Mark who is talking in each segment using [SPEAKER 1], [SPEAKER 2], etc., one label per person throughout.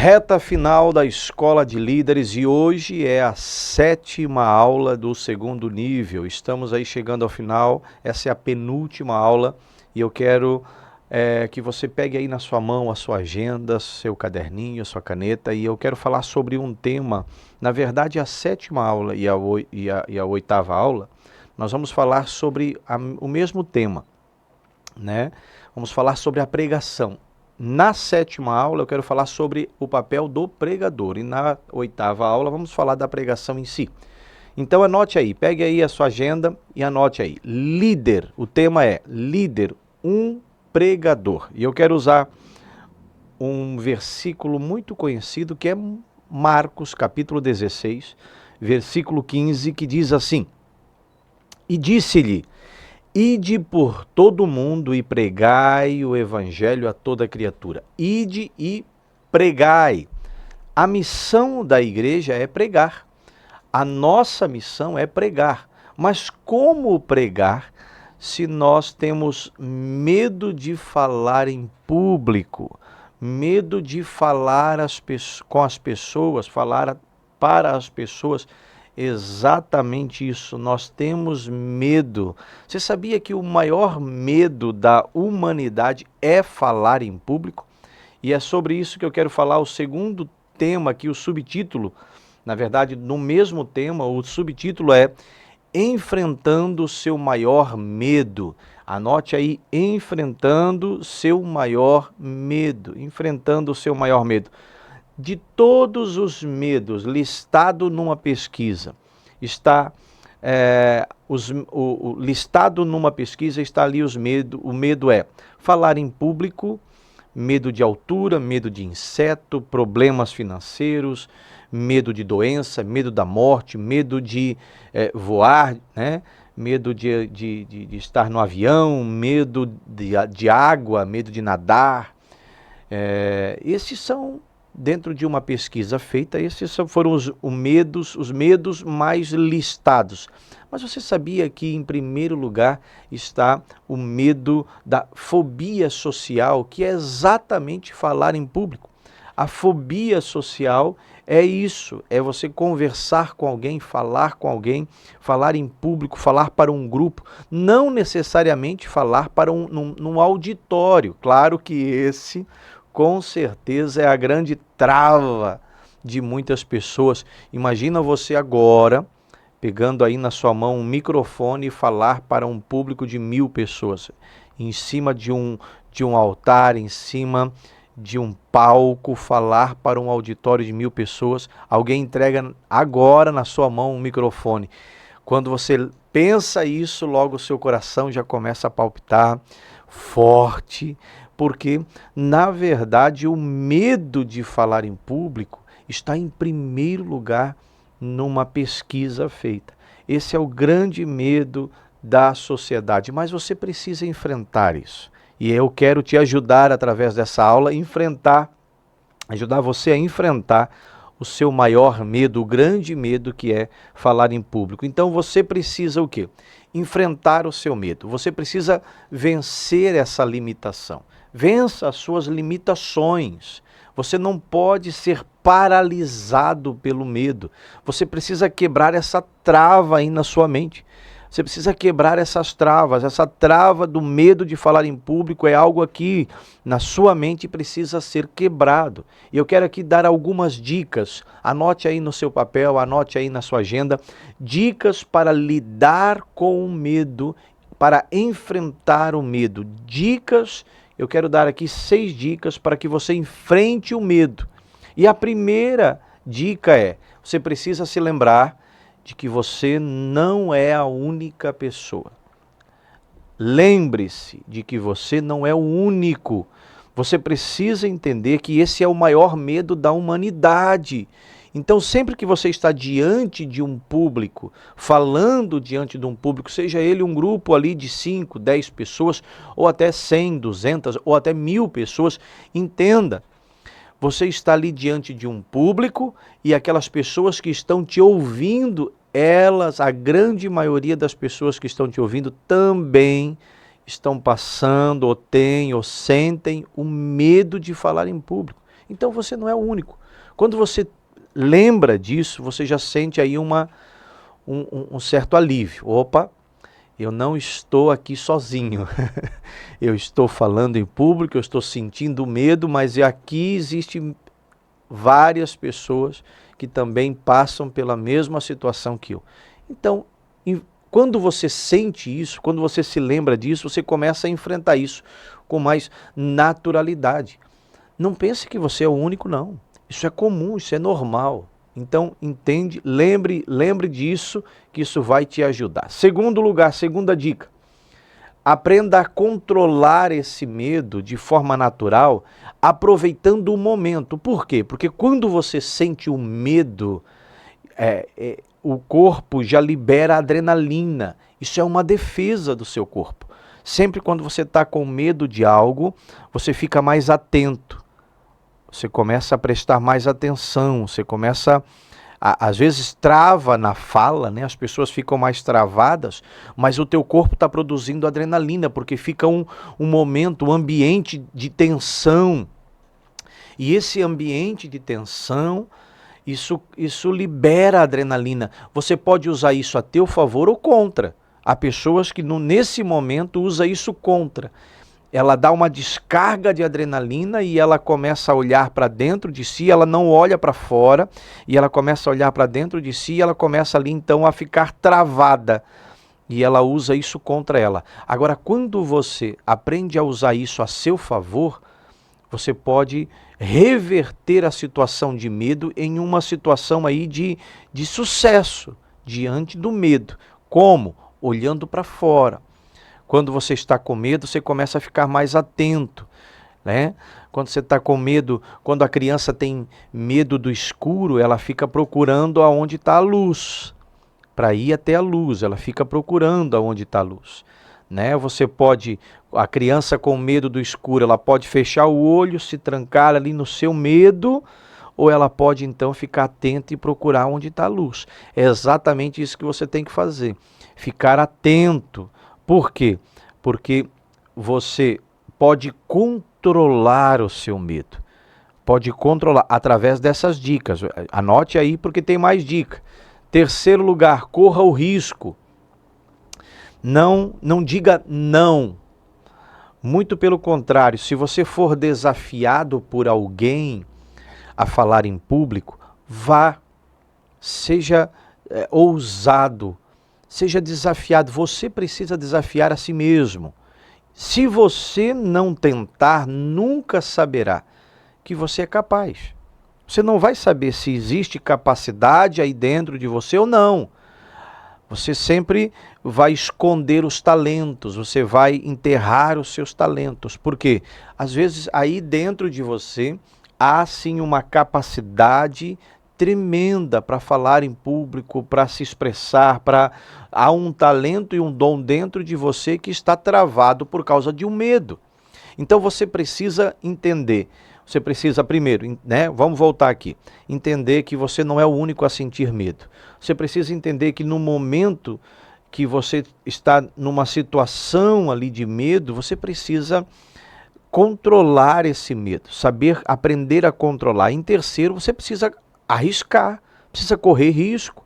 [SPEAKER 1] Reta final da Escola de Líderes e hoje é a 7ª aula do segundo nível. Estamos aí chegando ao final, essa é a penúltima aula e eu quero que você pegue aí na sua mão a sua agenda, seu caderninho, a sua caneta e eu quero falar sobre um tema. Na verdade, a 7ª aula e a 8ª aula, nós vamos falar sobre o mesmo tema, né? Vamos falar sobre a pregação. Na 7ª aula eu quero falar sobre o papel do pregador e na 8ª aula vamos falar da pregação em si. Então anote aí, pegue aí a sua agenda e anote aí. Líder, o tema é líder, um pregador. E eu quero usar um versículo muito conhecido que é Marcos capítulo 16, versículo 15, que diz assim: E disse-lhe: Ide por todo o mundo e pregai o evangelho a toda criatura. Ide e pregai. A missão da igreja é pregar. A nossa missão é pregar. Mas como pregar se nós temos medo de falar em público, medo de falar com as pessoas, falar para as pessoas? Exatamente isso, nós temos medo. Você sabia que o maior medo da humanidade é falar em público? E é sobre isso que eu quero falar, o segundo tema aqui, o subtítulo. Na verdade, no mesmo tema, o subtítulo é Enfrentando seu maior medo. Anote aí, enfrentando seu maior medo. Enfrentando o seu maior medo. De todos os medos listado numa pesquisa, listado numa pesquisa está ali os medos. O medo é falar em público, medo de altura, medo de inseto, problemas financeiros, medo de doença, medo da morte, medo de voar, né? Medo de estar no avião, medo de água, medo de nadar. Esses são, dentro de uma pesquisa feita, esses foram os medos mais listados. Mas você sabia que, em primeiro lugar, está o medo da fobia social, que é exatamente falar em público. A fobia social é isso, é você conversar com alguém, falar em público, falar para um grupo, não necessariamente falar para num auditório. Claro que esse, com certeza, é a grande trava de muitas pessoas. Imagina você agora, pegando aí na sua mão um microfone e falar para um público de 1000 pessoas, em cima de um altar, em cima de um palco, falar para um auditório de 1000 pessoas. Alguém entrega agora na sua mão um microfone. Quando você pensa isso, logo o seu coração já começa a palpitar forte, porque, na verdade, o medo de falar em público está em primeiro lugar numa pesquisa feita. Esse é o grande medo da sociedade, mas você precisa enfrentar isso. E eu quero te ajudar, através dessa aula, ajudar você a enfrentar o seu maior medo, o grande medo que é falar em público. Então você precisa o quê? Enfrentar o seu medo. Você precisa vencer essa limitação. Vença as suas limitações. Você não pode ser paralisado pelo medo. Você precisa quebrar essa trava aí na sua mente. Você precisa quebrar essas travas. Essa trava do medo de falar em público é algo aqui na sua mente precisa ser quebrado. E eu quero aqui dar algumas dicas. Anote aí no seu papel, anote aí na sua agenda. Dicas para lidar com o medo, para enfrentar o medo. Eu quero dar aqui 6 dicas para que você enfrente o medo. E a primeira dica é, você precisa se lembrar de que você não é a única pessoa. Lembre-se de que você não é o único. Você precisa entender que esse é o maior medo da humanidade. Então, sempre que você está diante de um público, falando diante de um público, seja ele um grupo ali de 5, 10 pessoas, ou até 100, 200, ou até 1000 pessoas, entenda, você está ali diante de um público e aquelas pessoas que estão te ouvindo, a grande maioria das pessoas que estão te ouvindo também estão passando, ou têm, ou sentem o medo de falar em público. Então você não é o único. Quando você lembra disso, você já sente aí um certo alívio. Opa, eu não estou aqui sozinho. Eu estou falando em público, eu estou sentindo medo, mas aqui existem várias pessoas que também passam pela mesma situação que eu. Então, quando você sente isso, quando você se lembra disso, você começa a enfrentar isso com mais naturalidade. Não pense que você é o único, não. Isso é comum, isso é normal. Então, entende, lembre disso, que isso vai te ajudar. Segundo lugar, segunda dica. Aprenda a controlar esse medo de forma natural, aproveitando o momento. Por quê? Porque quando você sente o medo, o corpo já libera adrenalina. Isso é uma defesa do seu corpo. Sempre quando você está com medo de algo, você fica mais atento. Você começa a prestar mais atenção, você começa às vezes trava na fala, né? As pessoas ficam mais travadas, mas o teu corpo está produzindo adrenalina, porque fica um momento, um ambiente de tensão. E esse ambiente de tensão, isso libera adrenalina. Você pode usar isso a teu favor ou contra. Há pessoas que nesse momento usam isso contra. Ela dá uma descarga de adrenalina e ela começa a olhar para dentro de si, ela não olha para fora, e ela começa a olhar para dentro de si, e ela começa ali então a ficar travada, e ela usa isso contra ela. Agora, quando você aprende a usar isso a seu favor, você pode reverter a situação de medo em uma situação aí de sucesso diante do medo. Como? Olhando para fora. Quando você está com medo, você começa a ficar mais atento, né? Quando você está com medo, quando a criança tem medo do escuro, ela fica procurando aonde está a luz, para ir até a luz, ela fica procurando aonde está a luz, né? Você pode, a criança com medo do escuro, ela pode fechar o olho, se trancar ali no seu medo, ou ela pode então ficar atenta e procurar onde está a luz. É exatamente isso que você tem que fazer, ficar atento. Por quê? Porque você pode controlar o seu medo. Pode controlar através dessas dicas. Anote aí porque tem mais dica. Terceiro lugar, corra o risco. Não diga não. Muito pelo contrário, se você for desafiado por alguém a falar em público, vá, seja ousado, seja desafiado. Você precisa desafiar a si mesmo. Se você não tentar, nunca saberá que você é capaz. Você não vai saber se existe capacidade aí dentro de você ou não. Você sempre vai esconder os talentos, você vai enterrar os seus talentos. Por quê? Às vezes aí dentro de você há sim uma capacidade tremenda para falar em público, para se expressar, há um talento e um dom dentro de você que está travado por causa de um medo. Então você precisa entender, você precisa primeiro, né, vamos voltar aqui, entender que você não é o único a sentir medo. Você precisa entender que no momento que você está numa situação ali de medo, você precisa controlar esse medo, saber aprender a controlar. Em terceiro, você precisa arriscar, precisa correr risco.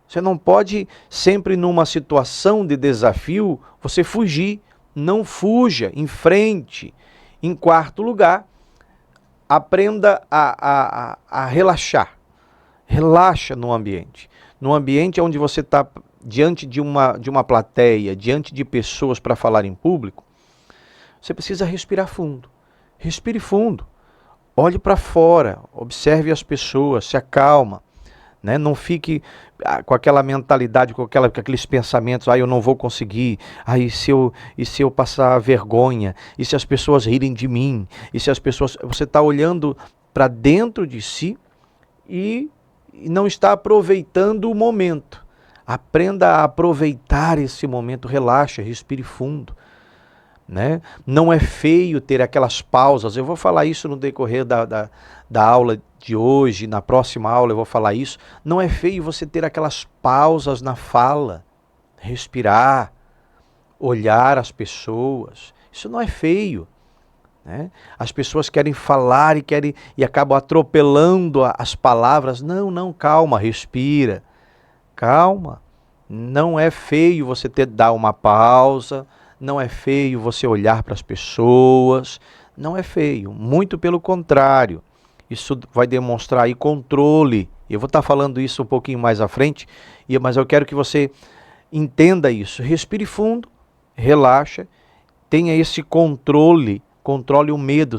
[SPEAKER 1] Você não pode sempre numa situação de desafio você fugir. Não fuja, enfrente. Em quarto lugar, aprenda a relaxar. Relaxa no ambiente. No ambiente onde você está diante de uma plateia, diante de pessoas para falar em público, você precisa respirar fundo. Respire fundo. Olhe para fora, observe as pessoas, se acalma, né? Não fique com aquela mentalidade, com aqueles pensamentos, eu não vou conseguir, e se eu passar vergonha, e se as pessoas rirem de mim, e se as pessoas... Você está olhando para dentro de si e não está aproveitando o momento. Aprenda a aproveitar esse momento, relaxa, respire fundo. Né? Não é feio ter aquelas pausas, eu vou falar isso no decorrer da aula de hoje, na próxima aula eu vou falar isso. Não é feio você ter aquelas pausas na fala, respirar, olhar as pessoas, isso não é feio, né? As pessoas querem falar e acabam atropelando as palavras. Não, calma, respira. Calma. Não é feio você dar uma pausa, não é feio você olhar para as pessoas, não é feio, muito pelo contrário. Isso vai demonstrar aí controle. Eu vou estar falando isso um pouquinho mais à frente, mas eu quero que você entenda isso. Respire fundo, relaxa, tenha esse controle o medo.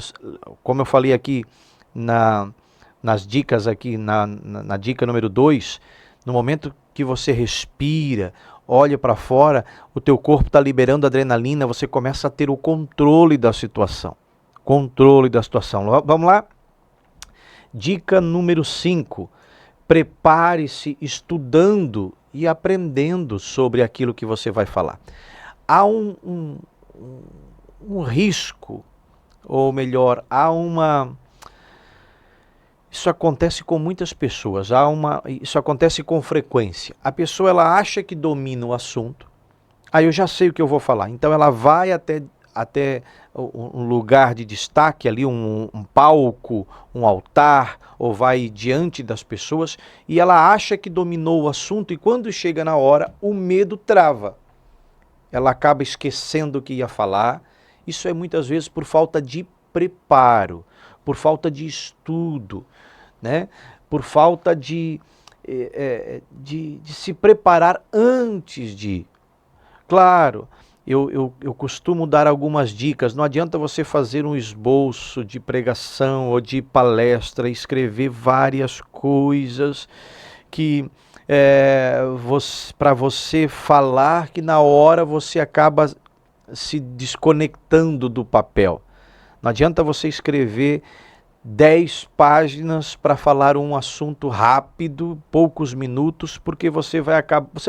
[SPEAKER 1] Como eu falei aqui nas dicas, aqui na dica número 2, no momento que você respira, olha para fora, o teu corpo está liberando adrenalina, você começa a ter o controle da situação. Controle da situação. Vamos lá? Dica número 5. Prepare-se estudando e aprendendo sobre aquilo que você vai falar. Há um risco, ou melhor, isso acontece com muitas pessoas, isso acontece com frequência. A pessoa ela acha que domina o assunto, aí eu já sei o que eu vou falar, então ela vai até um lugar de destaque ali, um palco, um altar, ou vai diante das pessoas, e ela acha que dominou o assunto, e quando chega na hora, o medo trava. Ela acaba esquecendo o que ia falar. Isso é muitas vezes por falta de preparo, por falta de estudo, né? Por falta de se preparar antes de. Claro, eu costumo dar algumas dicas. Não adianta você fazer um esboço de pregação ou de palestra, escrever várias coisas que para você falar, que na hora você acaba se desconectando do papel. Não adianta você escrever 10 páginas para falar um assunto rápido, poucos minutos, porque você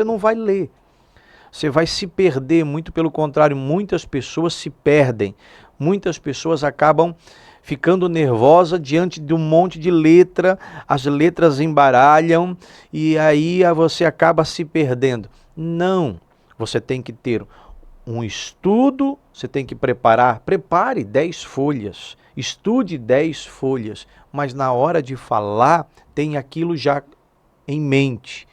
[SPEAKER 1] não vai ler. Você vai se perder, muito pelo contrário, muitas pessoas se perdem. Muitas pessoas acabam ficando nervosa diante de um monte de letra, as letras embaralham e aí você acaba se perdendo. Não, você tem que ter um estudo, você tem que prepare 10 folhas, estude 10 folhas, mas na hora de falar, tenha aquilo já em mente.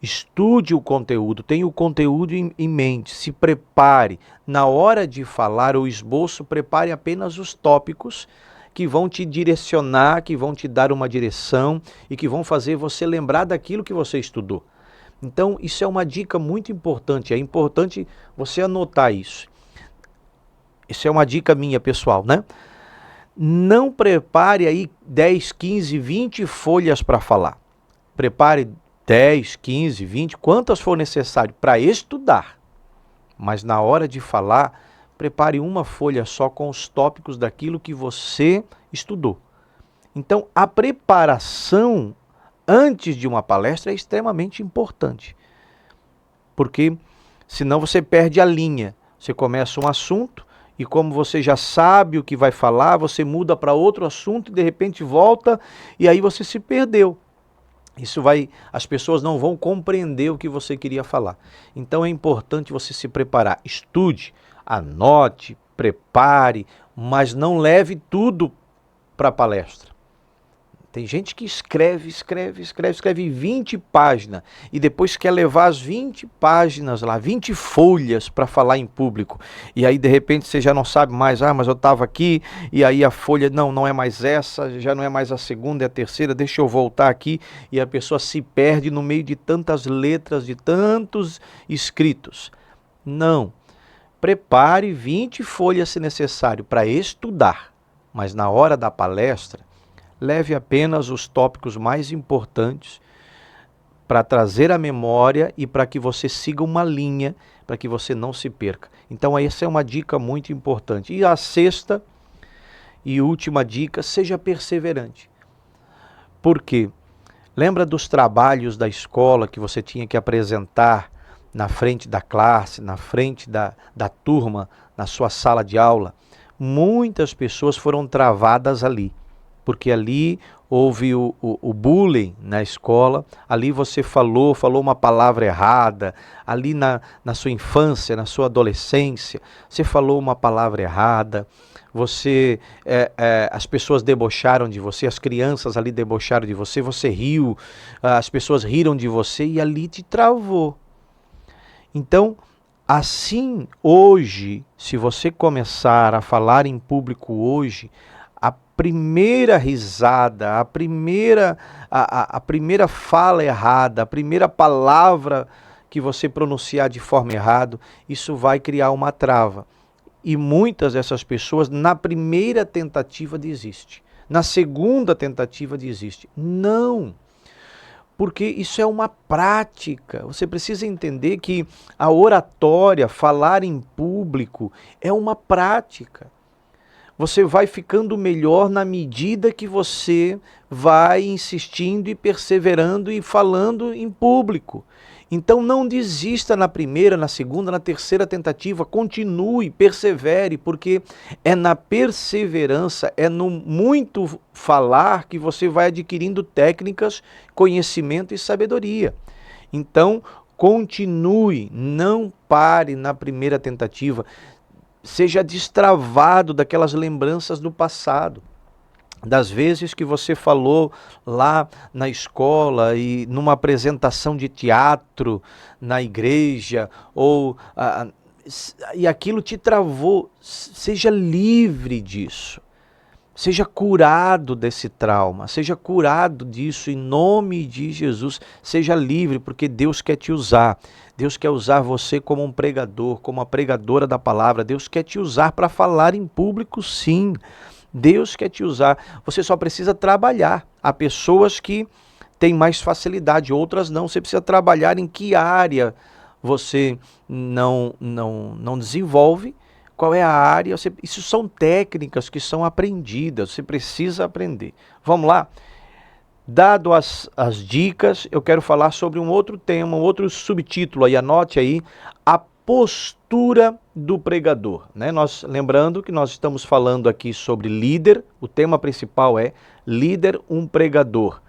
[SPEAKER 1] Estude o conteúdo, tenha o conteúdo em mente, se prepare. Na hora de falar o esboço, prepare apenas os tópicos que vão te direcionar, que vão te dar uma direção e que vão fazer você lembrar daquilo que você estudou. Então, isso é uma dica muito importante, é importante você anotar isso. Isso é uma dica minha, pessoal, né? Não prepare aí 10, 15, 20 folhas para falar. Prepare 10, 15, 20, quantas for necessário para estudar. Mas na hora de falar, prepare uma folha só com os tópicos daquilo que você estudou. Então, a preparação antes de uma palestra é extremamente importante. Porque senão você perde a linha. Você começa um assunto e como você já sabe o que vai falar, você muda para outro assunto e de repente volta e aí você se perdeu. As pessoas não vão compreender o que você queria falar. Então é importante você se preparar. Estude, anote, prepare, mas não leve tudo para a palestra. Tem gente que escreve 20 páginas e depois quer levar as 20 páginas lá, 20 folhas para falar em público. E aí de repente você já não sabe mais, mas eu estava aqui e aí a folha, não é mais essa, já não é mais a segunda, é a terceira, deixa eu voltar aqui. E a pessoa se perde no meio de tantas letras, de tantos escritos. Não, prepare 20 folhas se necessário para estudar, mas na hora da palestra, leve apenas os tópicos mais importantes para trazer a memória e para que você siga uma linha, para que você não se perca. Então essa é uma dica muito importante. E a sexta e última dica, seja perseverante. Por quê? Lembra dos trabalhos da escola que você tinha que apresentar na frente da classe, na frente da turma, na sua sala de aula? Muitas pessoas foram travadas ali. porque ali houve o bullying na escola, ali você falou uma palavra errada, ali na sua infância, na sua adolescência, você falou uma palavra errada, as pessoas debocharam de você, as crianças ali debocharam de você, você riu, as pessoas riram de você e ali te travou. Então, assim, hoje, se você começar a falar em público hoje, a primeira risada, a primeira fala errada, a primeira palavra que você pronunciar de forma errada, isso vai criar uma trava. E muitas dessas pessoas, na primeira tentativa, desistem. Na segunda tentativa, desistem. Não! Porque isso é uma prática. Você precisa entender que a oratória, falar em público, é uma prática. Você vai ficando melhor na medida que você vai insistindo e perseverando e falando em público. Então não desista na primeira, na segunda, na terceira tentativa, continue, persevere, porque é na perseverança, é no muito falar que você vai adquirindo técnicas, conhecimento e sabedoria. Então continue, não pare na primeira tentativa. Seja destravado daquelas lembranças do passado, das vezes que você falou lá na escola e numa apresentação de teatro na igreja, e aquilo te travou. Seja livre disso. Seja curado desse trauma, seja curado disso em nome de Jesus. Seja livre, porque Deus quer te usar. Deus quer usar você como um pregador, como uma pregadora da palavra. Deus quer te usar para falar em público, sim. Deus quer te usar. Você só precisa trabalhar. Há pessoas que têm mais facilidade, outras não. Você precisa trabalhar em que área você não desenvolve. Qual é a área? Isso são técnicas que são aprendidas, você precisa aprender. Vamos lá? Dado as dicas, eu quero falar sobre um outro tema, um outro subtítulo aí, anote aí, a postura do pregador. Né? Lembrando que nós estamos falando aqui sobre líder, o tema principal é líder, um pregador.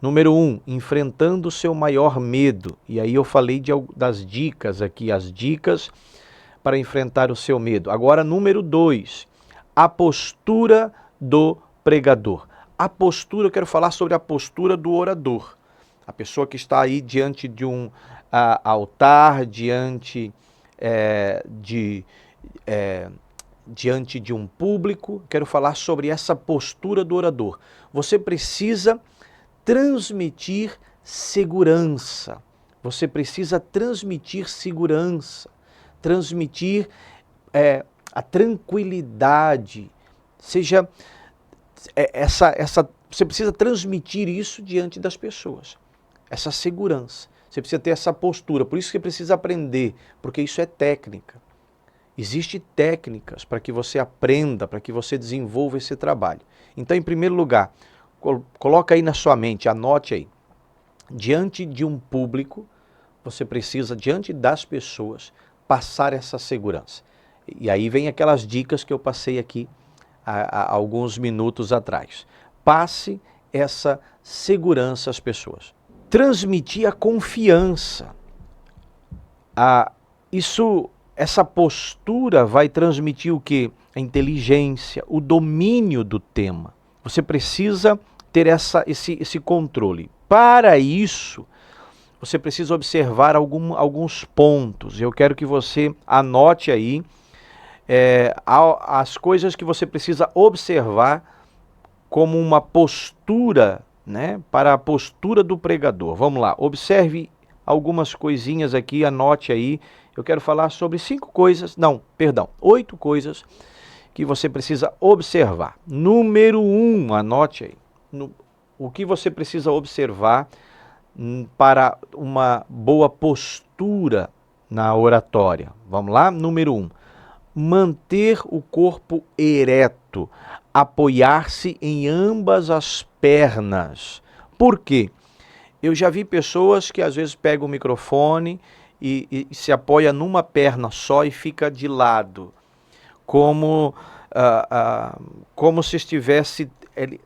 [SPEAKER 1] Número 1, enfrentando o seu maior medo. E aí eu falei das dicas aqui, as dicas para enfrentar o seu medo. Agora, número 2, a postura do pregador. A postura, eu quero falar sobre a postura do orador. A pessoa que está aí diante de um altar, diante de um público. Quero falar sobre essa postura do orador. Você precisa transmitir segurança. Você precisa transmitir segurança. Transmitir a tranquilidade, você precisa transmitir isso diante das pessoas, essa segurança, você precisa ter essa postura, por isso que você precisa aprender, porque isso é técnica, existem técnicas para que você aprenda, para que você desenvolva esse trabalho. Então, em primeiro lugar, coloca aí na sua mente, anote aí, diante de um público, você precisa, diante das pessoas, passar essa segurança. E aí vem aquelas dicas que eu passei aqui há alguns minutos atrás. Passe essa segurança às pessoas. Transmitir a confiança. Essa postura vai transmitir o quê? A inteligência, o domínio do tema. Você precisa ter esse controle. Para isso, você precisa observar alguns pontos. Eu quero que você anote aí as coisas que você precisa observar como uma postura, né, para a postura do pregador. Vamos lá, observe algumas coisinhas aqui, anote aí. Eu quero falar sobre 8 coisas que você precisa observar. Número 1, anote aí. O que você precisa observar para uma boa postura na oratória. Vamos lá? Número 1. Manter o corpo ereto, apoiar-se em ambas as pernas. Por quê? Eu já vi pessoas que às vezes pegam o microfone e se apoia numa perna só e fica de lado, como se estivesse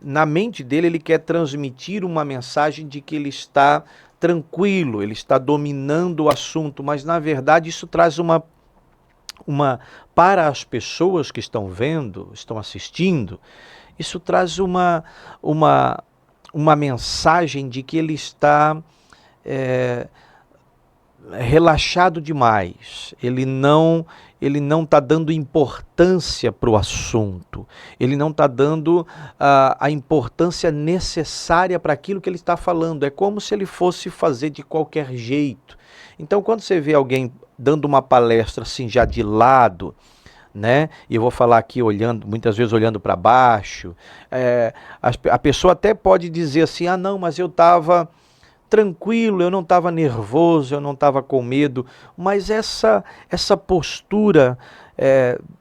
[SPEAKER 1] na mente dele, ele quer transmitir uma mensagem de que ele está tranquilo, ele está dominando o assunto, mas na verdade isso traz para as pessoas que estão vendo, estão assistindo, isso traz uma mensagem de que ele está relaxado demais, ele não está dando importância para o assunto, ele não está dando a importância necessária para aquilo que ele está falando, é como se ele fosse fazer de qualquer jeito. Então, quando você vê alguém dando uma palestra assim já de lado, né? E eu vou falar aqui olhando, muitas vezes olhando para baixo, a pessoa até pode dizer assim, ah não, mas eu estava tranquilo, eu não estava nervoso, eu não estava com medo, mas essa postura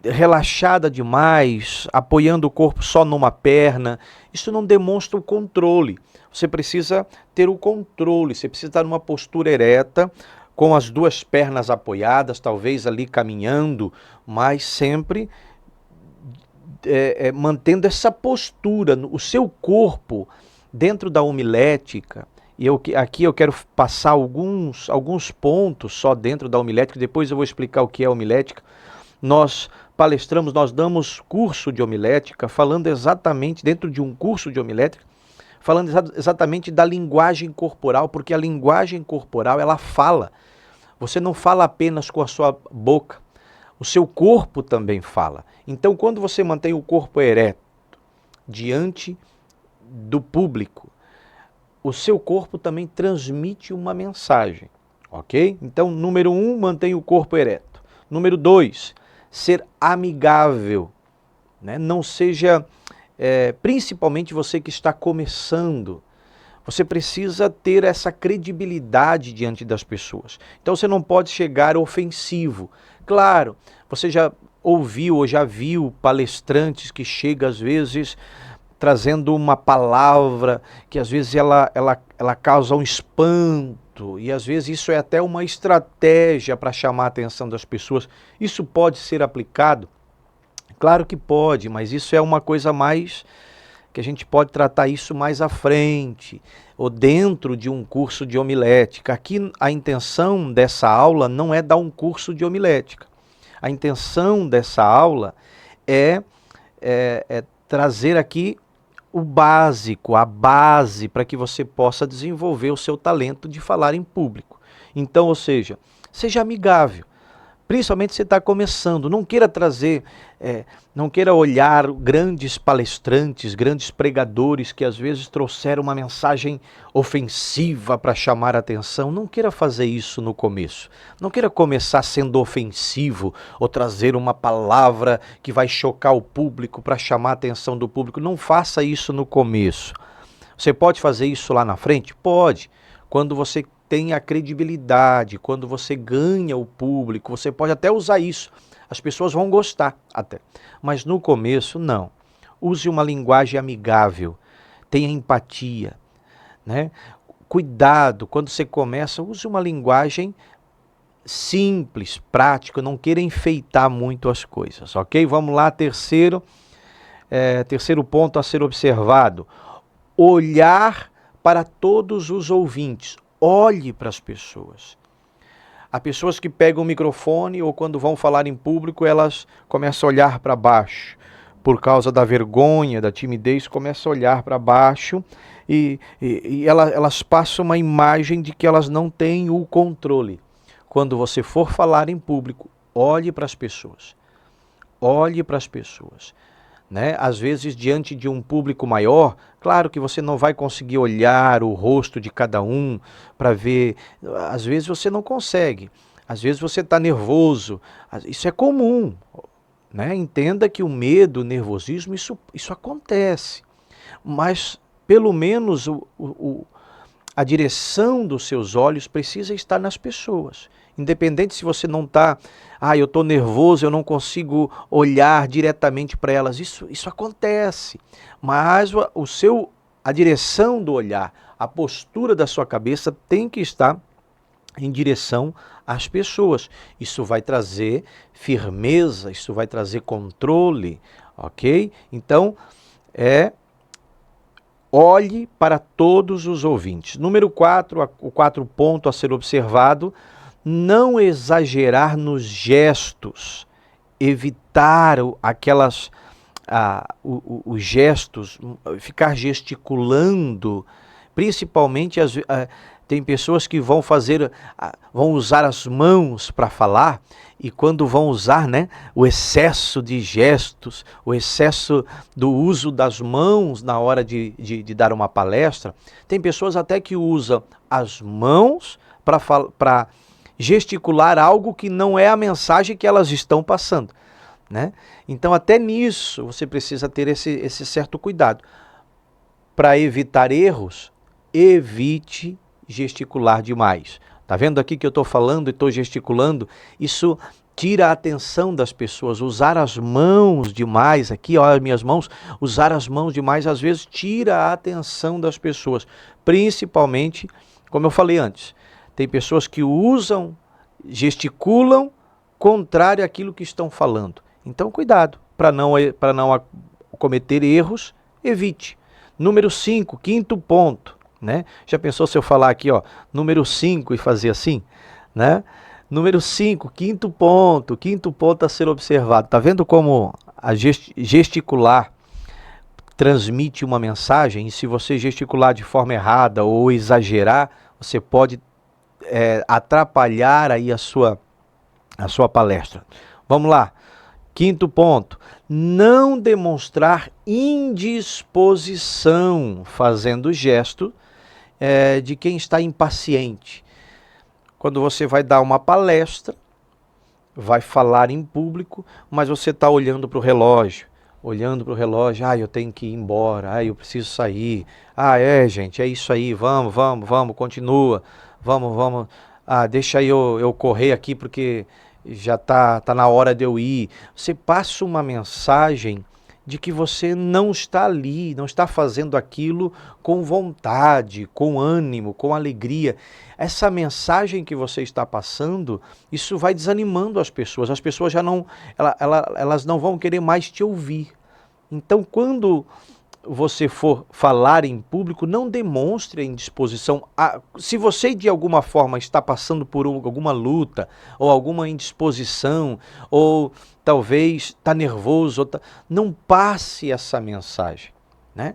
[SPEAKER 1] relaxada demais, apoiando o corpo só numa perna, isso não demonstra o controle. Você precisa ter o controle, você precisa estar numa postura ereta, com as duas pernas apoiadas, talvez ali caminhando, mas sempre mantendo essa postura, o seu corpo dentro da homilética. E aqui eu quero passar alguns pontos só dentro da homilética, depois eu vou explicar o que é homilética. Nós palestramos, nós damos curso de homilética, falando exatamente, dentro de um curso de homilética, falando exatamente da linguagem corporal, porque a linguagem corporal, ela fala. Você não fala apenas com a sua boca, o seu corpo também fala. Então, quando você mantém o corpo ereto diante do público, o seu corpo também transmite uma mensagem, ok? Então, número 1, mantenha o corpo ereto. Número 2, ser amigável, né? Não seja, principalmente você que está começando, você precisa ter essa credibilidade diante das pessoas. Então, você não pode chegar ofensivo. Claro, você já ouviu ou já viu palestrantes que chegam às vezes trazendo uma palavra que às vezes ela causa um espanto, e às vezes isso é até uma estratégia para chamar a atenção das pessoas. Isso pode ser aplicado? Claro que pode, mas isso é uma coisa mais que a gente pode tratar isso mais à frente, ou dentro de um curso de homilética. Aqui a intenção dessa aula não é dar um curso de homilética. A intenção dessa aula é trazer aqui o básico, a base para que você possa desenvolver o seu talento de falar em público. Então, ou seja, seja amigável. Principalmente se você está começando, não queira trazer, não queira olhar grandes palestrantes, grandes pregadores que às vezes trouxeram uma mensagem ofensiva para chamar a atenção. Não queira fazer isso no começo. Não queira começar sendo ofensivo ou trazer uma palavra que vai chocar o público para chamar a atenção do público. Não faça isso no começo. Você pode fazer isso lá na frente? Pode. Quando você tem a credibilidade, quando você ganha o público, você pode até usar isso. As pessoas vão gostar até. Mas no começo, não. Use uma linguagem amigável, tenha empatia, né? Cuidado, quando você começa, use uma linguagem simples, prática, não queira enfeitar muito as coisas, ok? Vamos lá, terceiro ponto a ser observado. Olhar para todos os ouvintes. Olhe para as pessoas. Há pessoas que pegam o microfone ou quando vão falar em público, elas começam a olhar para baixo. Por causa da vergonha, da timidez, começam a olhar para baixo e elas passam uma imagem de que elas não têm o controle. Quando você for falar em público, olhe para as pessoas. Olhe para as pessoas. Né? Às vezes, diante de um público maior, claro que você não vai conseguir olhar o rosto de cada um para ver. Às vezes você não consegue. Às vezes você está nervoso. Isso é comum. Né? Entenda que o medo, o nervosismo, isso acontece. Mas, pelo menos, a direção dos seus olhos precisa estar nas pessoas. Independente se você não está, eu estou nervoso, eu não consigo olhar diretamente para elas. Isso acontece. Mas a direção do olhar, a postura da sua cabeça tem que estar em direção às pessoas. Isso vai trazer firmeza, isso vai trazer controle, ok? Então, olhe para todos os ouvintes. Número 4, o 4 ponto a ser observado, não exagerar nos gestos, evitar os gestos, ficar gesticulando, principalmente tem pessoas que vão usar as mãos para falar, e quando vão usar, né, o excesso de gestos, o excesso do uso das mãos na hora de dar uma palestra, tem pessoas até que usam as mãos para gesticular algo que não é a mensagem que elas estão passando, né? Então até nisso você precisa ter esse certo cuidado. Para evitar erros, evite gesticular demais. Tá vendo aqui que eu estou falando e estou gesticulando? Isso tira a atenção das pessoas. Usar as mãos demais, aqui ó, as minhas mãos, usar as mãos demais às vezes tira a atenção das pessoas. Principalmente, como eu falei antes, tem pessoas que gesticulam contrário àquilo que estão falando. Então cuidado, para não cometer erros, evite. Número 5, quinto ponto, né? Já pensou se eu falar aqui, ó, número 5 e fazer assim, né? Número 5, quinto ponto a ser observado. Tá vendo como a gesticular transmite uma mensagem? E se você gesticular de forma errada ou exagerar, você pode atrapalhar aí a sua palestra. Vamos lá. Quinto ponto, não demonstrar indisposição, fazendo gesto de quem está impaciente. Quando você vai dar uma palestra, vai falar em público, mas você está olhando para o relógio, eu tenho que ir embora, eu preciso sair, gente, é isso aí, vamos, continua, vamos, deixa eu correr aqui porque já tá na hora de eu ir. Você passa uma mensagem de que você não está ali, não está fazendo aquilo com vontade, com ânimo, com alegria. Essa mensagem que você está passando, isso vai desanimando as pessoas já não, elas não vão querer mais te ouvir. Então, quando você for falar em público, não demonstre a indisposição. Se você de alguma forma está passando por alguma luta, ou alguma indisposição, ou talvez está nervoso, não passe essa mensagem, né?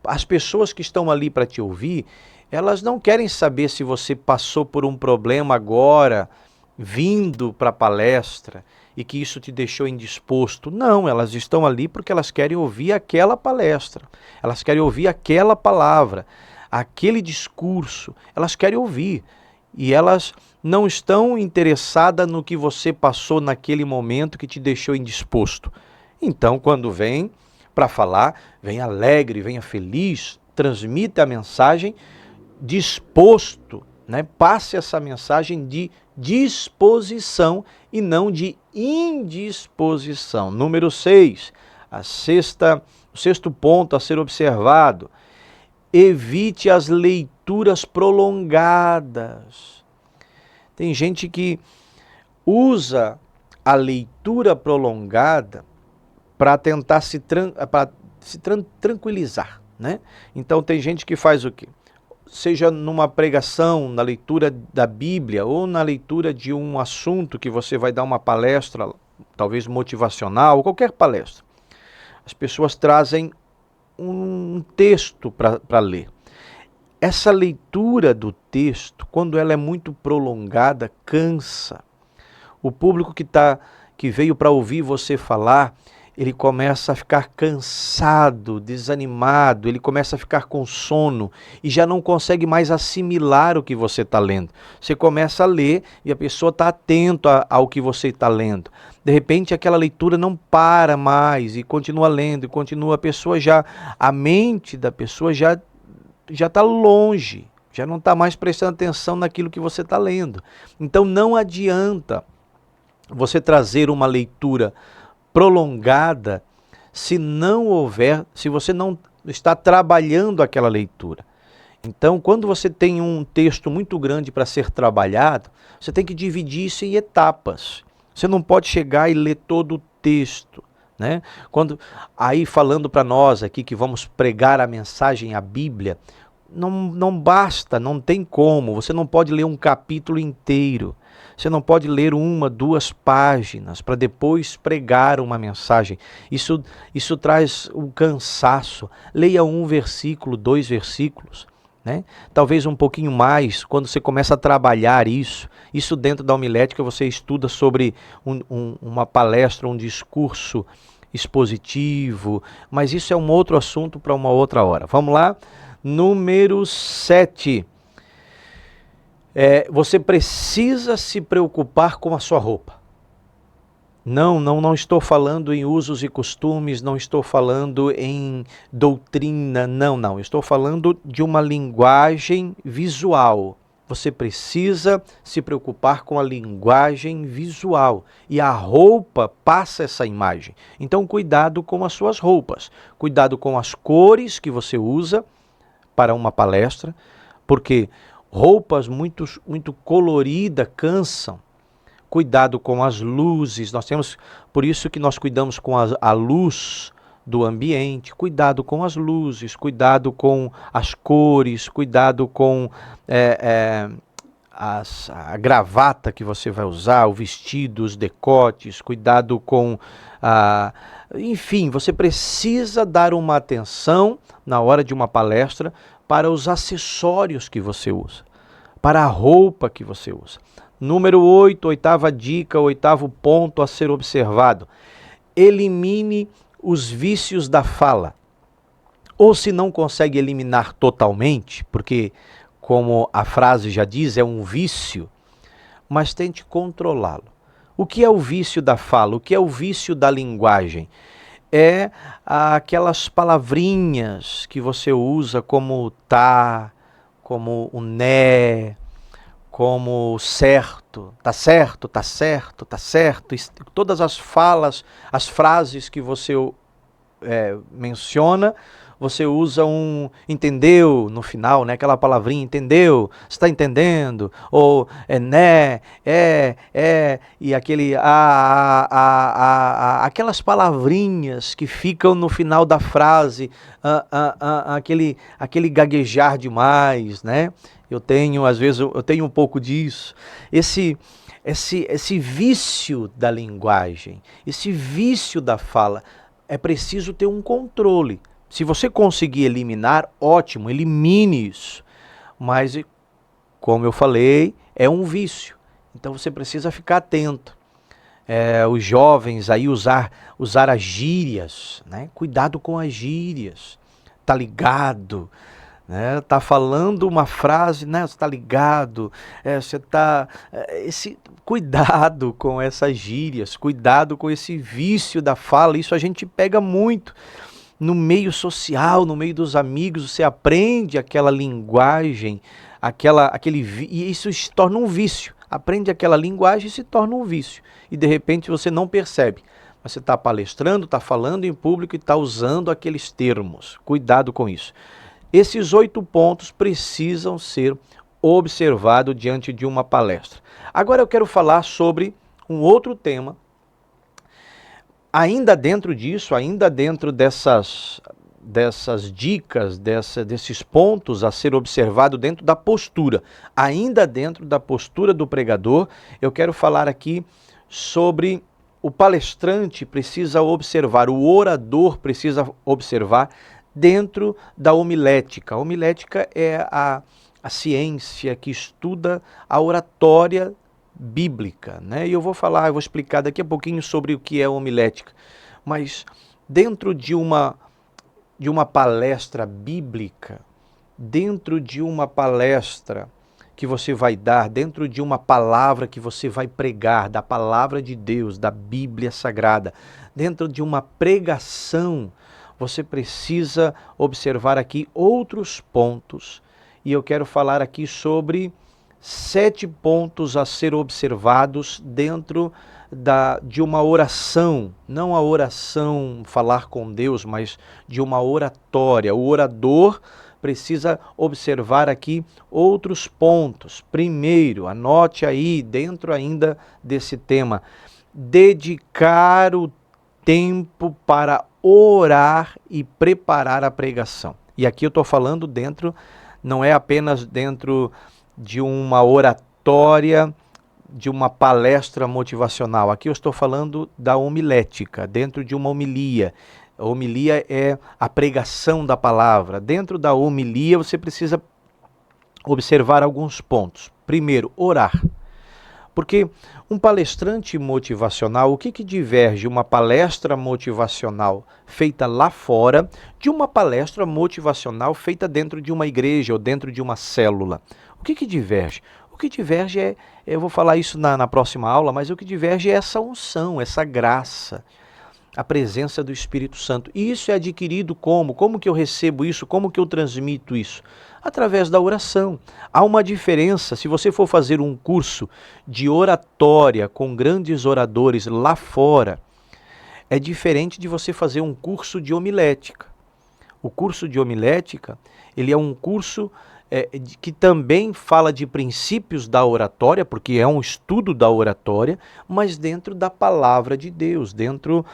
[SPEAKER 1] As pessoas que estão ali para te ouvir, elas não querem saber se você passou por um problema agora, vindo para a palestra, e que isso te deixou indisposto. Não, elas estão ali porque elas querem ouvir aquela palestra, elas querem ouvir aquela palavra, aquele discurso, elas querem ouvir. E elas não estão interessadas no que você passou naquele momento que te deixou indisposto. Então, quando vem para falar, venha alegre, venha feliz, transmita a mensagem disposto, né? Passe essa mensagem de disposição e não de indisposição. Número 6, o sexto ponto a ser observado, evite as leituras prolongadas. Tem gente que usa a leitura prolongada para tentar se tranquilizar, né? Então tem gente que faz o quê? Seja numa pregação, na leitura da Bíblia ou na leitura de um assunto que você vai dar uma palestra, talvez motivacional, qualquer palestra. As pessoas trazem um texto para ler. Essa leitura do texto, quando ela é muito prolongada, cansa. O público que veio para ouvir você falar, ele começa a ficar cansado, desanimado, ele começa a ficar com sono e já não consegue mais assimilar o que você está lendo. Você começa a ler e a pessoa está atenta ao que você está lendo. De repente aquela leitura não para mais e continua lendo e continua, a mente da pessoa já está longe, já não está mais prestando atenção naquilo que você está lendo. Então não adianta você trazer uma leitura prolongada se você não está trabalhando aquela leitura. Então, quando você tem um texto muito grande para ser trabalhado, você tem que dividir isso em etapas. Você não pode chegar e ler todo o texto né? Aí falando para nós aqui que vamos pregar a mensagem, a Bíblia, não basta, não tem como, você não pode ler um capítulo inteiro, você não pode ler 1, 2 páginas para depois pregar uma mensagem. Isso traz um cansaço. Leia 1 versículo, 2 versículos, né? Talvez um pouquinho mais, quando você começa a trabalhar isso dentro da homilética, você estuda sobre uma palestra, um discurso expositivo, mas isso é um outro assunto para uma outra hora. Vamos lá? Número 7. Você precisa se preocupar com a sua roupa. Não estou falando em usos e costumes, não estou falando em doutrina, não. Estou falando de uma linguagem visual. Você precisa se preocupar com a linguagem visual. E a roupa passa essa imagem. Então, cuidado com as suas roupas. Cuidado com as cores que você usa para uma palestra, porque roupas muito coloridas cansam. Cuidado com as luzes, por isso que nós cuidamos com a luz do ambiente, cuidado com as luzes, cuidado com as cores, cuidado com a gravata que você vai usar, o vestido, os decotes, cuidado com enfim, você precisa dar uma atenção na hora de uma palestra para os acessórios que você usa, para a roupa que você usa. Número 8, 8ª dica, 8º ponto a ser observado. Elimine os vícios da fala. Ou se não consegue eliminar totalmente, porque, como a frase já diz, é um vício, mas tente controlá-lo. O que é o vício da fala? O que é o vício da linguagem? É aquelas palavrinhas que você usa como tá, como o né, como certo, tá certo, tá certo, tá certo. Todas as falas, as frases que você menciona, você usa um entendeu no final, né? Aquela palavrinha entendeu, está entendendo? Ou né, e aquele aquelas palavrinhas que ficam no final da frase, aquele gaguejar demais, né? Às vezes eu tenho um pouco disso. Esse vício da linguagem, esse vício da fala, é preciso ter um controle. Se você conseguir eliminar, ótimo, elimine isso. Mas, como eu falei, é um vício. Então você precisa ficar atento. Os jovens aí usar as gírias, né? Cuidado com as gírias. Tá ligado? Né? Tá falando uma frase, né? Você tá ligado? Você tá... cuidado com essas gírias, cuidado com esse vício da fala. Isso a gente pega muito. No meio social, no meio dos amigos, você aprende aquela linguagem, e isso se torna um vício. Aprende aquela linguagem e se torna um vício. E de repente você não percebe. Mas você está palestrando, está falando em público e está usando aqueles termos. Cuidado com isso. Esses 8 pontos precisam ser observados diante de uma palestra. Agora eu quero falar sobre um outro tema. Ainda dentro disso, ainda dentro dessas dicas, desses pontos a ser observado dentro da postura, ainda dentro da postura do pregador, eu quero falar aqui sobre o palestrante precisa observar, o orador precisa observar dentro da homilética. A homilética é a ciência que estuda a oratória bíblica, né? E eu vou explicar daqui a pouquinho sobre o que é homilética. Mas dentro de uma palestra bíblica, dentro de uma palestra que você vai dar, dentro de uma palavra que você vai pregar, da palavra de Deus, da Bíblia Sagrada, dentro de uma pregação, você precisa observar aqui outros pontos. E eu quero falar aqui sobre 7 pontos a ser observados dentro de uma oração, não a oração falar com Deus, mas de uma oratória. O orador precisa observar aqui outros pontos. Primeiro, anote aí, dentro ainda desse tema, dedicar o tempo para orar e preparar a pregação. E aqui eu estou falando não é apenas dentro de uma oratória, de uma palestra motivacional. Aqui eu estou falando da homilética, dentro de uma homilia. A homilia é a pregação da palavra. Dentro da homilia você precisa observar alguns pontos. Primeiro, orar. Porque um palestrante motivacional, o que diverge uma palestra motivacional feita lá fora de uma palestra motivacional feita dentro de uma igreja ou dentro de uma célula? O que diverge? O que diverge eu vou falar isso na próxima aula, mas o que diverge é essa unção, essa graça, a presença do Espírito Santo. E isso é adquirido como? Como que eu recebo isso? Como que eu transmito isso? Através da oração. Há uma diferença, se você for fazer um curso de oratória com grandes oradores lá fora, é diferente de você fazer um curso de homilética. O curso de homilética, ele é um curso que também fala de princípios da oratória, porque é um estudo da oratória, mas dentro da palavra de Deus, dentro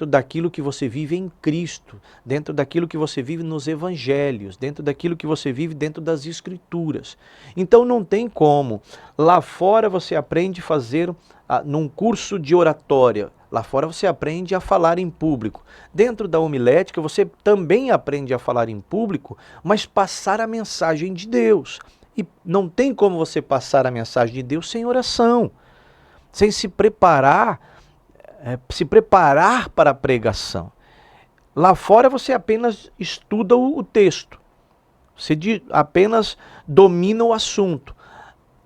[SPEAKER 1] daquilo que você vive em Cristo, dentro daquilo que você vive nos evangelhos, dentro daquilo que você vive dentro das escrituras. Então não tem como. Lá fora você aprende a fazer num curso de oratória. Lá fora você aprende a falar em público. Dentro da homilética você também aprende a falar em público, mas passar a mensagem de Deus. E não tem como você passar a mensagem de Deus sem oração, sem se preparar para a pregação. Lá fora você apenas estuda o texto, você apenas domina o assunto.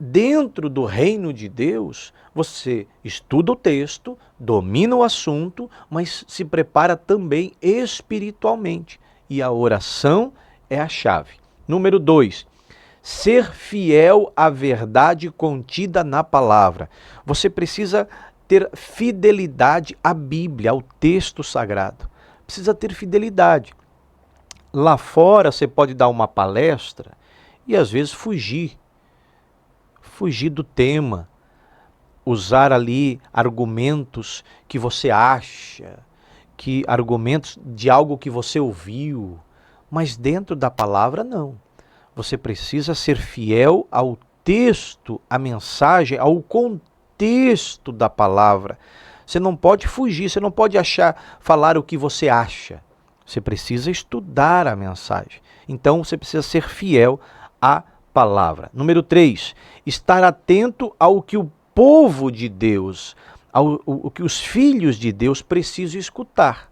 [SPEAKER 1] Dentro do reino de Deus, você estuda o texto, domina o assunto, mas se prepara também espiritualmente. E a oração é a chave. Número 2, ser fiel à verdade contida na palavra. Você precisa ter fidelidade à Bíblia, ao texto sagrado. Precisa ter fidelidade. Lá fora você pode dar uma palestra e às vezes fugir do tema, usar ali argumentos que você acha, argumentos de algo que você ouviu, mas dentro da palavra não. Você precisa ser fiel ao texto, à mensagem, ao contexto da palavra. Você não pode fugir, você não pode falar o que você acha. Você precisa estudar a mensagem. Então você precisa ser fiel à palavra. Número 3, estar atento ao que o povo de Deus, ao que os filhos de Deus precisam escutar.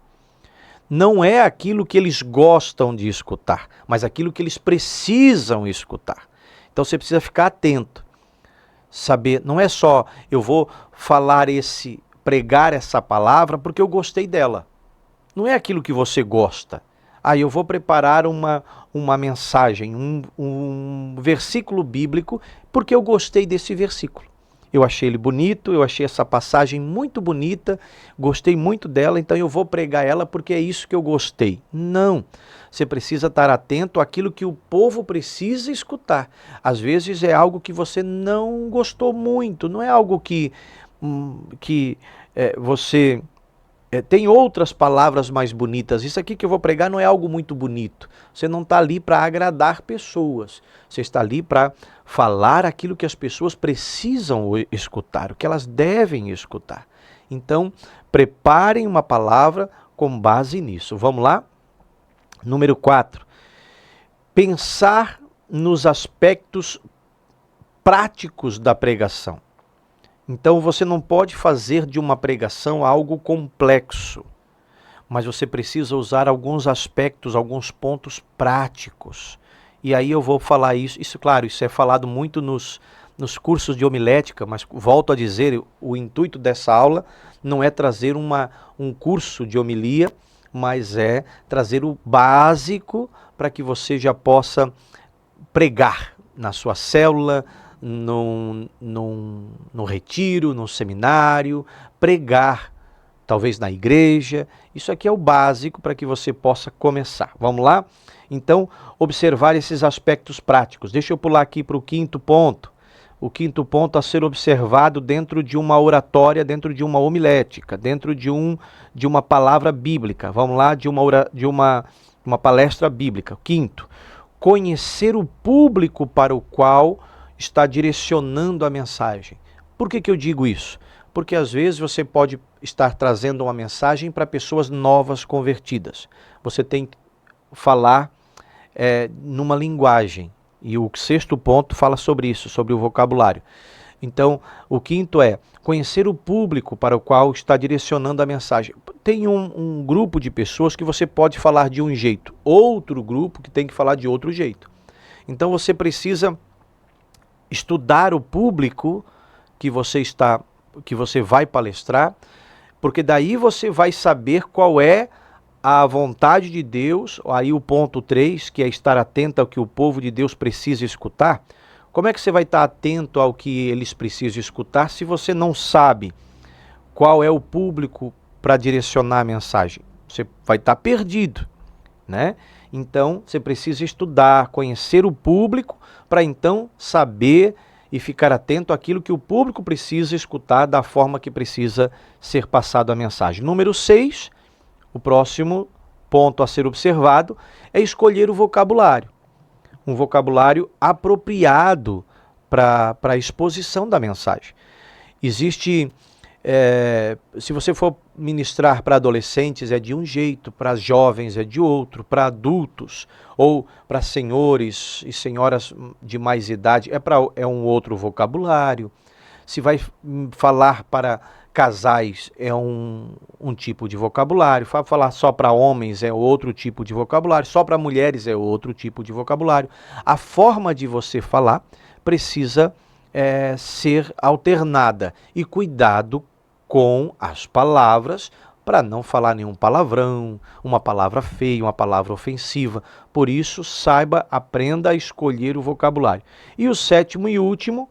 [SPEAKER 1] Não é aquilo que eles gostam de escutar, mas aquilo que eles precisam escutar. Então você precisa ficar atento. Saber, não é só eu vou pregar essa palavra porque eu gostei dela. Não é aquilo que você gosta. Eu vou preparar uma mensagem, um versículo bíblico, porque eu gostei desse versículo. Eu achei ele bonito, eu achei essa passagem muito bonita, gostei muito dela, então eu vou pregar ela porque é isso que eu gostei. Não, você precisa estar atento àquilo que o povo precisa escutar. Às vezes é algo que você não gostou muito, não é algo que você... tem outras palavras mais bonitas. Isso aqui que eu vou pregar não é algo muito bonito. Você não está ali para agradar pessoas. Você está ali para falar aquilo que as pessoas precisam escutar, o que elas devem escutar. Então, preparem uma palavra com base nisso. Vamos lá? Número 4. Pensar nos aspectos práticos da pregação. Então você não pode fazer de uma pregação algo complexo, mas você precisa usar alguns aspectos, alguns pontos práticos. E aí eu vou falar isso, claro, isso é falado muito nos cursos de homilética, mas volto a dizer, o intuito dessa aula não é trazer um curso de homilia, mas é trazer o básico para que você já possa pregar na sua célula, no retiro, no seminário, pregar, talvez na igreja. Isso aqui é o básico para que você possa começar. Vamos lá? Então, observar esses aspectos práticos. Deixa eu pular aqui para o 5º ponto. o quinto ponto a ser observado dentro de uma oratória, dentro de uma homilética, dentro de uma palavra bíblica. Vamos lá, de uma palestra bíblica. Quinto, conhecer o público para o qual está direcionando a mensagem. Por que eu digo isso? Porque às vezes você pode estar trazendo uma mensagem para pessoas novas convertidas. Você tem que falar numa linguagem. E o sexto ponto fala sobre isso, sobre o vocabulário. Então, o quinto é conhecer o público para o qual está direcionando a mensagem. Tem um grupo de pessoas que você pode falar de um jeito, outro grupo que tem que falar de outro jeito. Então, você precisa estudar o público que você vai palestrar, porque daí você vai saber qual é a vontade de Deus. Aí o ponto 3, que é estar atento ao que o povo de Deus precisa escutar. Como é que você vai estar atento ao que eles precisam escutar se você não sabe qual é o público para direcionar a mensagem? Você vai estar perdido, né? Então, você precisa estudar, conhecer o público, para então saber e ficar atento àquilo que o público precisa escutar da forma que precisa ser passado a mensagem. Número 6, o próximo ponto a ser observado é escolher o vocabulário. Um vocabulário apropriado para a exposição da mensagem. Existe, se você for ministrar para adolescentes é de um jeito, para jovens é de outro, para adultos ou para senhores e senhoras de mais idade é um outro vocabulário. Se vai falar para casais é um tipo de vocabulário, falar só para homens é outro tipo de vocabulário, só para mulheres é outro tipo de vocabulário. A forma de você falar precisa ser alternada e cuidado com as palavras para não falar nenhum palavrão, uma palavra feia, uma palavra ofensiva. Por isso, aprenda a escolher o vocabulário. E o sétimo e último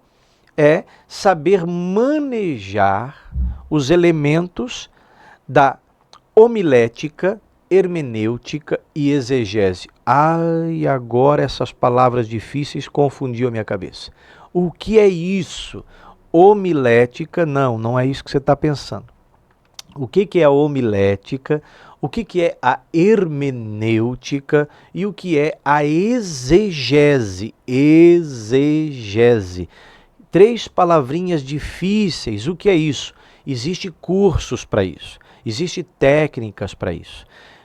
[SPEAKER 1] é saber manejar os elementos da homilética, hermenêutica e exegese. Ai, agora essas palavras difíceis confundiam a minha cabeça. O que é isso? Homilética, não é isso que você está pensando. O que é a homilética? O que é a hermenêutica? E o que é a exegese? Exegese. 3 palavrinhas difíceis. O que é isso? Existem cursos para isso. Existem técnicas para isso.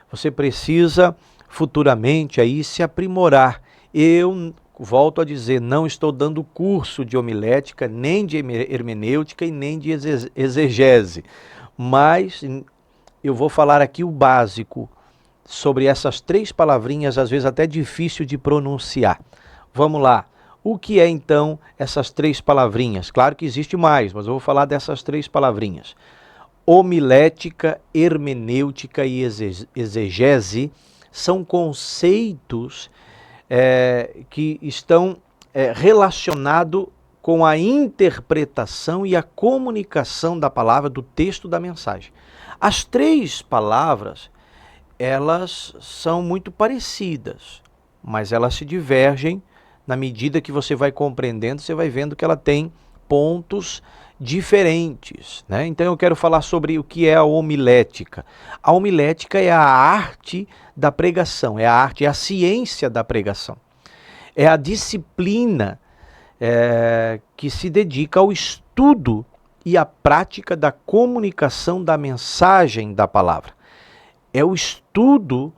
[SPEAKER 1] Você precisa futuramente aí se aprimorar. Eu volto a dizer, não estou dando curso de homilética, nem de hermenêutica e nem de exegese. Mas eu vou falar aqui o básico sobre essas 3 palavrinhas, às vezes até difícil de pronunciar. Vamos lá. O que é então essas 3 palavrinhas? Claro que existe mais, mas eu vou falar dessas 3 palavrinhas. Homilética, hermenêutica e exegese são conceitos que estão relacionados com a interpretação e a comunicação da palavra, do texto da mensagem. As 3 palavras, elas são muito parecidas, mas elas se divergem. Na medida que você vai compreendendo, você vai vendo que ela tem pontos diferentes, né? Então eu quero falar sobre o que é a homilética. A homilética é a arte da pregação, é a ciência da pregação. É a disciplina que se dedica ao estudo e à prática da comunicação da mensagem da palavra. É o estudo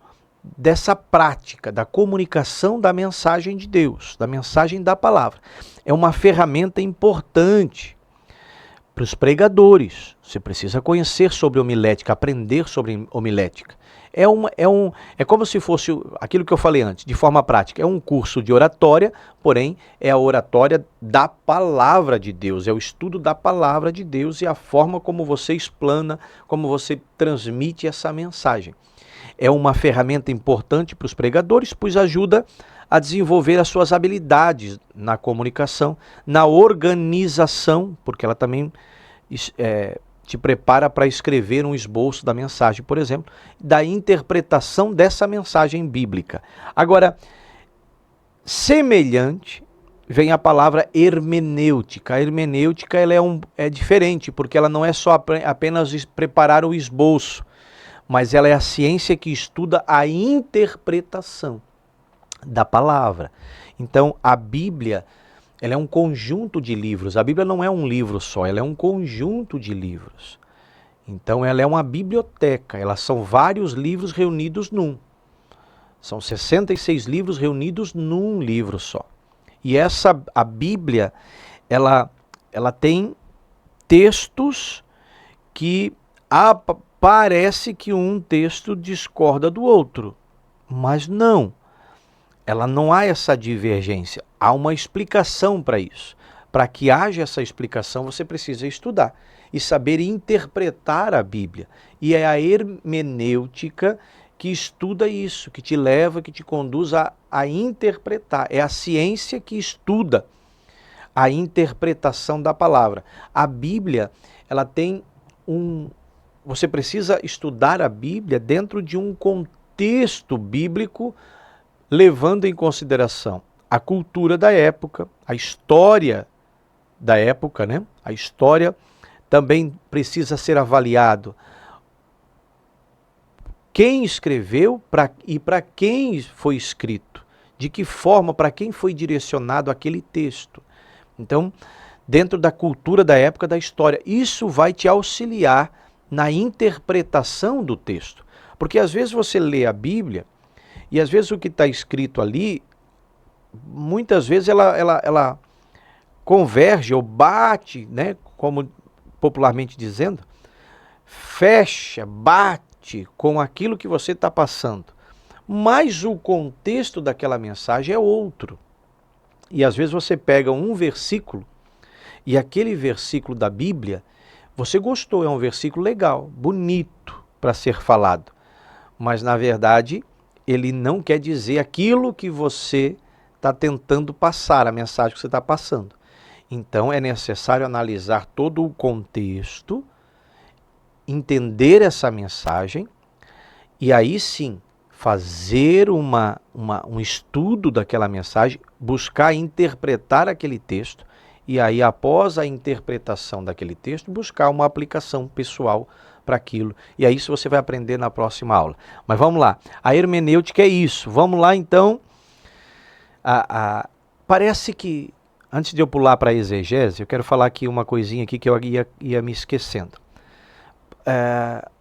[SPEAKER 1] dessa prática, da comunicação da mensagem de Deus, da mensagem da palavra. É uma ferramenta importante para os pregadores. Você precisa conhecer sobre homilética, aprender sobre homilética. É como se fosse aquilo que eu falei antes, de forma prática. É um curso de oratória, porém é a oratória da palavra de Deus, é o estudo da palavra de Deus e a forma como você explana, como você transmite essa mensagem. É uma ferramenta importante para os pregadores, pois ajuda a desenvolver as suas habilidades na comunicação, na organização, porque ela também te prepara para escrever um esboço da mensagem, por exemplo, da interpretação dessa mensagem bíblica. Agora, semelhante vem a palavra hermenêutica. A hermenêutica ela é diferente, porque ela não é só apenas preparar o esboço, mas ela é a ciência que estuda a interpretação da palavra. Então, a Bíblia, ela é um conjunto de livros. A Bíblia não é um livro só, ela é um conjunto de livros. Então, ela é uma biblioteca, elas são vários livros reunidos num. São 66 livros reunidos num livro só. E a Bíblia, ela tem textos que parece que um texto discorda do outro, mas não. Ela não há essa divergência, há uma explicação para isso. Para que haja essa explicação, você precisa estudar e saber interpretar a Bíblia. E é a hermenêutica que estuda isso, que te leva, que te conduz a interpretar. É a ciência que estuda a interpretação da palavra. A Bíblia, ela tem você precisa estudar a Bíblia dentro de um contexto bíblico, levando em consideração a cultura da época, a história da época, né? A história também precisa ser avaliado. Quem escreveu e para quem foi escrito, de que forma, para quem foi direcionado aquele texto. Então, dentro da cultura da época da história, isso vai te auxiliar na interpretação do texto. Porque às vezes você lê a Bíblia e às vezes o que está escrito ali, muitas vezes ela converge ou bate, né, como popularmente dizendo, fecha, bate com aquilo que você está passando. Mas o contexto daquela mensagem é outro. E às vezes você pega um versículo e aquele versículo da Bíblia, você gostou, é um versículo legal, bonito para ser falado. Mas na verdade, ele não quer dizer aquilo que você está tentando passar, a mensagem que você está passando. Então é necessário analisar todo o contexto, entender essa mensagem e aí sim fazer um estudo daquela mensagem, buscar interpretar aquele texto e aí após a interpretação daquele texto, buscar uma aplicação pessoal para aquilo. E aí isso você vai aprender na próxima aula. Mas vamos lá, a hermenêutica é isso. Vamos lá então, parece que, antes de eu pular para a exegese, eu quero falar aqui uma coisinha aqui que eu ia me esquecendo.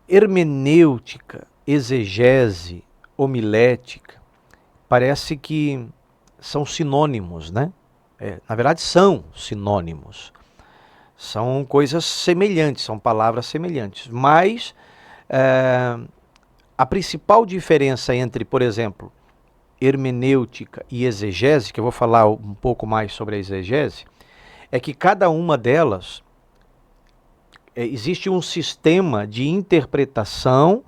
[SPEAKER 1] Hermenêutica, exegese, homilética, parece que são sinônimos, né? Na verdade são sinônimos, são coisas semelhantes, são palavras semelhantes, mas a principal diferença entre, por exemplo, hermenêutica e exegese, que eu vou falar um pouco mais sobre a exegese, é que cada uma delas existe um sistema de interpretação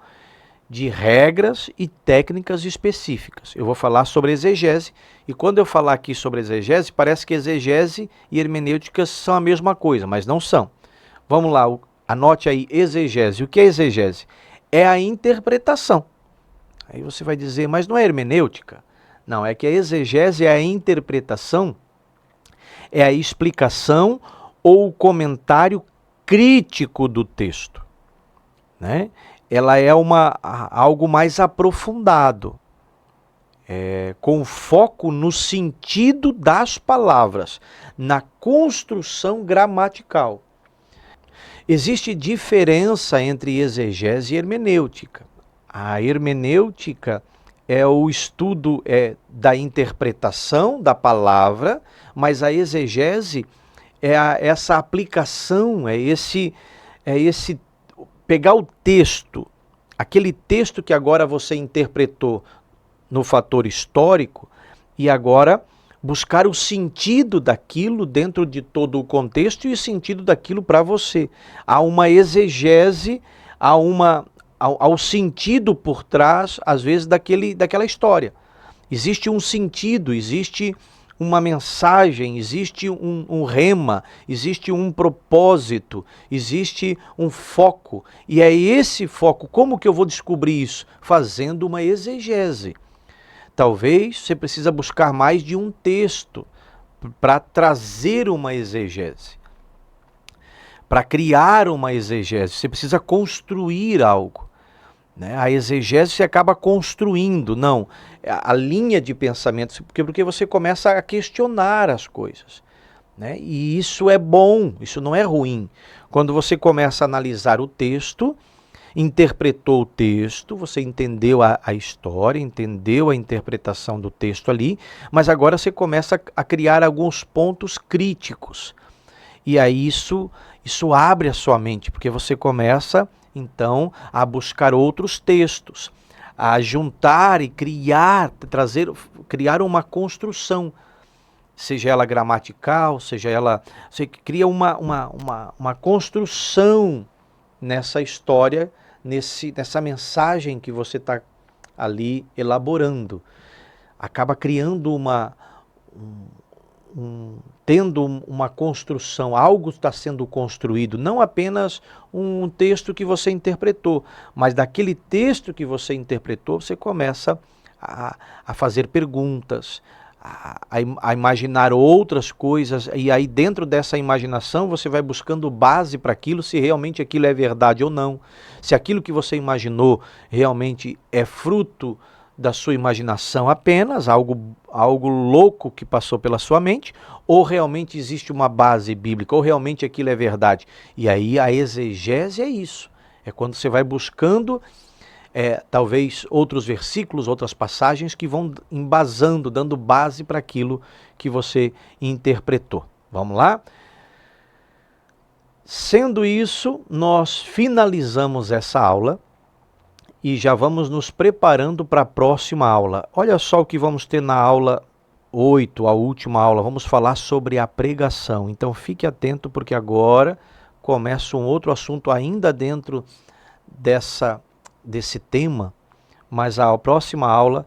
[SPEAKER 1] de regras e técnicas específicas. Eu vou falar sobre exegese, e quando eu falar aqui sobre exegese, parece que exegese e hermenêutica são a mesma coisa, mas não são. Vamos lá, anote aí, exegese. O que é exegese? É a interpretação. Aí você vai dizer, mas não é hermenêutica? Não, é que a exegese é a interpretação, é a explicação ou o comentário crítico do texto, né? Ela é algo mais aprofundado, com foco no sentido das palavras, na construção gramatical. Existe diferença entre exegese e hermenêutica. A hermenêutica é o estudo da interpretação da palavra, mas a exegese é essa aplicação, é esse pegar o texto, aquele texto que agora você interpretou no fator histórico, e agora buscar o sentido daquilo dentro de todo o contexto e o sentido daquilo para você. Há uma exegese, ao sentido por trás, às vezes, daquela história. Existe um sentido, existe uma mensagem, existe um rema, existe um propósito, existe um foco. E é esse foco. Como que eu vou descobrir isso? Fazendo uma exegese. Talvez você precisa buscar mais de um texto para trazer uma exegese, para criar uma exegese. Você precisa construir algo, né? A exegese você acaba construindo, não. A linha de pensamento, porque você começa a questionar as coisas, né? E isso é bom, isso não é ruim. Quando você começa a analisar o texto, interpretou o texto, você entendeu a história, entendeu a interpretação do texto ali, mas agora você começa a criar alguns pontos críticos. E aí isso abre a sua mente, porque você começa, então, a buscar outros textos, a juntar e criar uma construção, seja ela gramatical, seja ela... Você cria uma construção nessa história, nessa mensagem que você está ali elaborando. Acaba criando tendo uma construção, algo está sendo construído, não apenas um texto que você interpretou, mas daquele texto que você interpretou, você começa a fazer perguntas, a imaginar outras coisas, e aí dentro dessa imaginação você vai buscando base para aquilo, se realmente aquilo é verdade ou não, se aquilo que você imaginou realmente é fruto da sua imaginação apenas, algo louco que passou pela sua mente, ou realmente existe uma base bíblica, ou realmente aquilo é verdade. E aí a exegese é isso, é quando você vai buscando talvez outros versículos, outras passagens que vão embasando, dando base para aquilo que você interpretou. Vamos lá? Sendo isso, nós finalizamos essa aula e já vamos nos preparando para a próxima aula. Olha só o que vamos ter na aula 8, a última aula. Vamos falar sobre a pregação. Então fique atento, porque agora começa um outro assunto ainda dentro desse tema, mas a próxima aula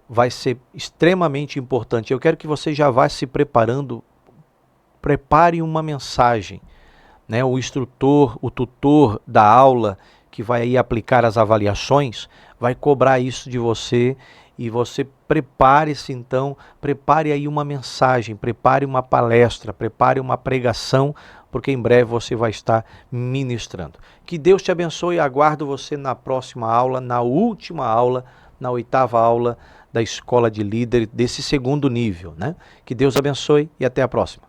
[SPEAKER 1] vai ser extremamente importante. Eu quero que você já vá se preparando, prepare uma mensagem, né? O instrutor, o tutor da aula, que vai aí aplicar as avaliações, vai cobrar isso de você, e você prepare-se então, prepare aí uma mensagem, prepare uma palestra, prepare uma pregação, porque em breve você vai estar ministrando. Que Deus te abençoe, aguardo você na próxima aula, na última aula, na 8ª aula da Escola de Líder, desse segundo nível, né? Que Deus abençoe e até a próxima.